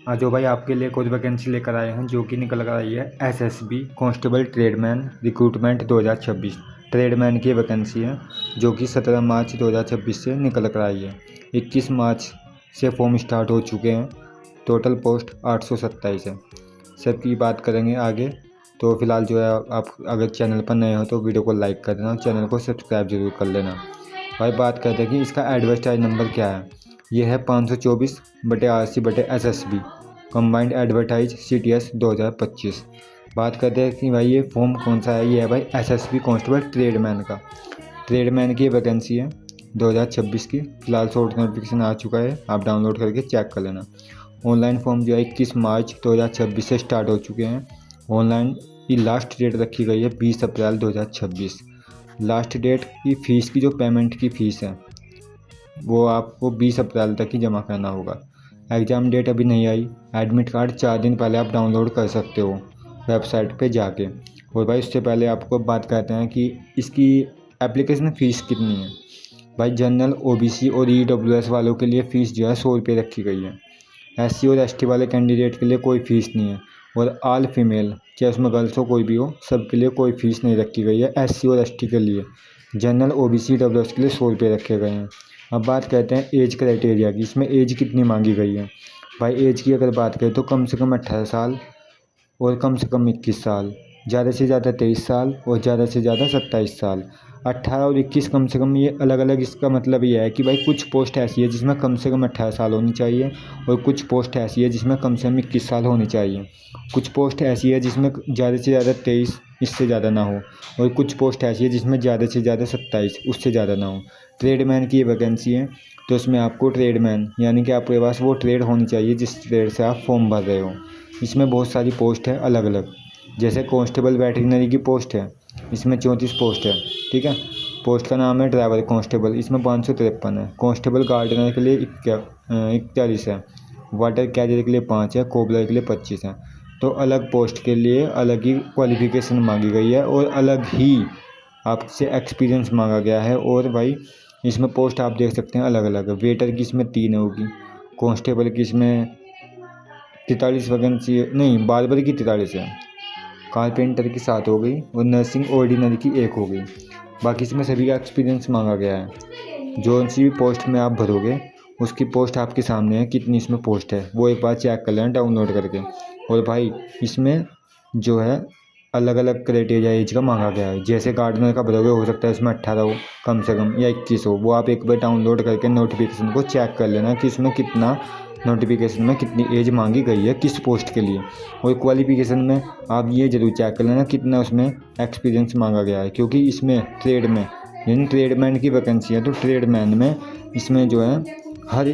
आज जो भाई आपके लिए कुछ वैकेंसी लेकर आए हैं जो कि निकल कर आई है SSB constable tradesman recruitment 2026 tradesman की वैकेंसी है जो कि 17 मार्च 2026 से निकल कर आई है। 21 मार्च से फॉर्म स्टार्ट हो चुके हैं। टोटल पोस्ट 827 है। सब की बात करेंगे आगे। तो फिलहाल जो है आप अगर चैनल पर नए हो तो वीडियो को लाइक कर देना और चैनल को सब्सक्राइब जरूर कर लेना। भाई बात करते हैं कि इसका एडवर्टाइज नंबर क्या है। ये है 524/80/SSB कंबाइंड एडवर्टाइज CTS 2025। बात करते हैं कि भाई ये फॉर्म कौन सा है। ये है भाई SSB कांस्टेबल ट्रेडमैन का। ट्रेडमैन की वैकेंसी है 2026 की। फिलहाल शॉर्ट नोटिफिकेशन आ चुका है, आप डाउनलोड करके चेक कर लेना। ऑनलाइन फॉर्म जो है 21 मार्च 2026 से स्टार्ट हो चुके हैं। ऑनलाइन की लास्ट डेट रखी गई है 20 अप्रैल 2026। लास्ट डेट की फ़ीस की जो पेमेंट की फ़ीस है वो आपको 20 अप्रैल तक ही जमा करना होगा। एग्ज़ाम डेट अभी नहीं आई। एडमिट कार्ड 4 दिन पहले आप डाउनलोड कर सकते हो वेबसाइट पे जाके। और भाई उससे पहले आपको बात करते हैं कि इसकी एप्लीकेशन फ़ीस कितनी है। भाई जनरल OBC और EWS वालों के लिए फ़ीस जो है 100 रुपये रखी गई है। SC और ST वाले कैंडिडेट के लिए कोई फ़ीस नहीं है। और ऑल फीमेल चाहे उसमें गर्ल्स हो कोई भी हो सबके लिए कोई फ़ीस नहीं रखी गई है। SC और ST के लिए, जनरल OBC EWS के लिए 100 रुपये रखे गए हैं। अब बात करते हैं एज क्राइटेरिया की। इसमें एज कितनी मांगी गई है। भाई एज की अगर बात करें तो कम से कम 18 साल और कम से कम 21 साल, ज़्यादा से ज़्यादा 23 साल और ज़्यादा से ज़्यादा 27 साल। 18 और 21 कम से कम, ये अलग अलग। इसका मतलब ये है कि भाई कुछ पोस्ट ऐसी है जिसमें कम से कम 18 साल होनी चाहिए और कुछ पोस्ट ऐसी है जिसमें कम से कम 21 साल होनी चाहिए। कुछ पोस्ट ऐसी है जिसमें ज़्यादा से ज़्यादा 23, इससे ज़्यादा ना हो। और कुछ पोस्ट ऐसी है जिसमें ज़्यादा से ज़्यादा 27, उससे ज़्यादा ना हो। ट्रेडमैन की ये वैकेंसी है तो इसमें आपको ट्रेडमैन यानी कि आपके पास वो ट्रेड होनी चाहिए जिस ट्रेड से आप फॉर्म भर रहे हो। इसमें बहुत सारी पोस्ट है अलग अलग। जैसे कांस्टेबल वेटरिनरी की पोस्ट है, इसमें 34 पोस्ट है। ठीक है। पोस्ट का नाम है ड्राइवर कांस्टेबल, इसमें 553 है। कांस्टेबल गार्डनर के लिए 41 है। वाटर कैरियर के लिए 5 है। कोबलर के लिए 25 है। तो अलग पोस्ट के लिए अलग ही क्वालिफिकेशन मांगी गई है और अलग ही आपसे एक्सपीरियंस मांगा गया है। और भाई इसमें पोस्ट आप देख सकते हैं अलग अलग। वेटर की इसमें 3 होगी। कांस्टेबल की इसमें 43 वैकेंसी नहीं, बार्बर की 43 है। कारपेंटर की 7 हो गई और नर्सिंग ऑर्डिनरी की 1 हो गई। बाकी इसमें सभी का एक्सपीरियंस मांगा गया है। जो सी भी पोस्ट में आप भरोगे उसकी पोस्ट आपके सामने है, कितनी इसमें पोस्ट है वो एक बार चेक कर लेना डाउनलोड करके। और भाई इसमें जो है अलग अलग क्राइटेरिया एज का मांगा गया है। जैसे गार्डनर का भरोगे हो सकता है इसमें 18 हो कम से कम या 21 हो। वो आप एक बार डाउनलोड करके नोटिफिकेशन को चेक कर लेना कि इसमें कितना, नोटिफिकेशन में कितनी एज मांगी गई है किस पोस्ट के लिए। और क्वालिफिकेशन में आप ये ज़रूर चेक कर लेना कितना उसमें एक्सपीरियंस मांगा गया है। क्योंकि इसमें ट्रेड में यानी ट्रेडमैन की वैकेंसी है तो ट्रेडमैन में इसमें जो है हर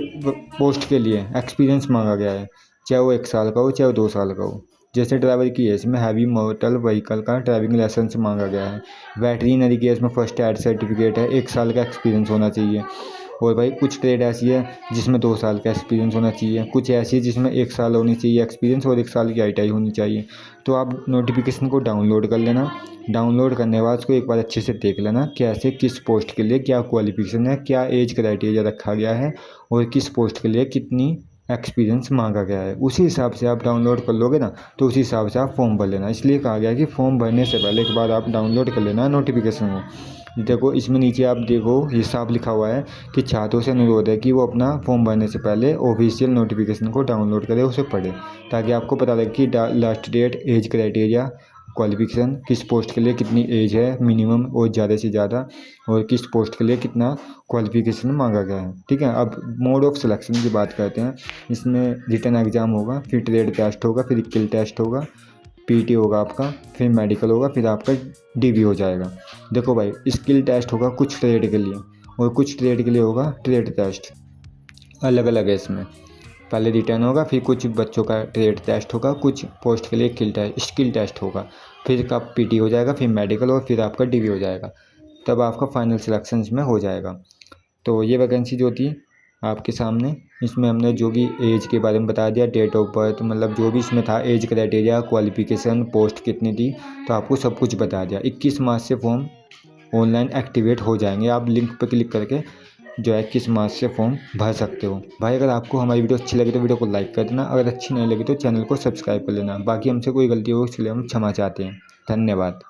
पोस्ट के लिए एक्सपीरियंस मांगा गया है, चाहे वो 1 साल का हो चाहे वो 2 साल का हो। जैसे ड्राइवर की है इसमें हैवी मोटर व्हीकल का ड्राइविंग लाइसेंस मांगा गया है। वेटरिनरी की है इसमें फर्स्ट एड सर्टिफिकेट है, 1 साल का एक्सपीरियंस होना चाहिए। और भाई कुछ ट्रेड ऐसी है जिसमें 2 साल का एक्सपीरियंस होना चाहिए। कुछ ऐसी है जिसमें 1 साल होनी चाहिए एक्सपीरियंस और 1 साल की ITI होनी चाहिए। तो आप नोटिफिकेशन को डाउनलोड कर लेना। डाउनलोड करने के बाद उसको एक बार अच्छे से देख लेना कैसे किस पोस्ट के लिए क्या क्वालिफिकेशन है, क्या एज क्राइटेरिया रखा गया है और किस पोस्ट के लिए कितनी एक्सपीरियंस मांगा गया है। उसी हिसाब से आप डाउनलोड कर लोगे ना तो उसी हिसाब से आप फॉर्म भर लेना। इसलिए कहा गया है कि फॉर्म भरने से पहले एक बार आप डाउनलोड कर लेना नोटिफिकेशन को। देखो इसमें नीचे आप देखो ये साफ लिखा हुआ है कि छात्रों से अनुरोध है कि वो अपना फॉर्म भरने से पहले ऑफिशियल नोटिफिकेशन को डाउनलोड करें, उसे पढ़ें, ताकि आपको पता लगे कि last date, age criteria, qualification, किस पोस्ट के लिए कितनी एज है मिनिमम और ज़्यादा से ज़्यादा, और किस पोस्ट के लिए कितना क्वालिफिकेशन मांगा गया है। ठीक है। अब मोड ऑफ सिलेक्शन की बात करते हैं। इसमें रिटन एग्ज़ाम होगा, फिर ट्रेड टेस्ट होगा, फिर स्किल टेस्ट होगा, PT होगा आपका, फिर मेडिकल होगा, फिर आपका DV हो जाएगा। देखो भाई स्किल टेस्ट होगा कुछ ट्रेड के लिए और कुछ ट्रेड के लिए होगा ट्रेड टेस्ट, अलग अलग है इसमें। पहले रिटर्न होगा, फिर कुछ बच्चों का ट्रेड टेस्ट होगा, कुछ पोस्ट के लिए स्किल टेस्ट होगा, फिर का PT हो जाएगा, फिर मेडिकल और फिर आपका DV हो जाएगा। तब आपका फाइनल सिलेक्शन इसमें हो जाएगा। तो ये वैकेंसी जो थी आपके सामने, इसमें हमने जो भी एज के बारे में बता दिया, डेट ऑफ बर्थ, मतलब जो भी इसमें था एज क्राइटेरिया, क्वालिफिकेशन, पोस्ट कितनी थी, तो आपको सब कुछ बता दिया। 21 मार्च से फॉर्म ऑनलाइन एक्टिवेट हो जाएंगे। आप लिंक पर क्लिक करके जो है किस मास से फॉर्म भर सकते हो। भाई अगर आपको हमारी वीडियो अच्छी लगी तो वीडियो को लाइक कर देना, अगर अच्छी नहीं लगी तो चैनल को सब्सक्राइब कर लेना। बाकी हमसे कोई गलती हो इसलिए हम क्षमा चाहते हैं। धन्यवाद।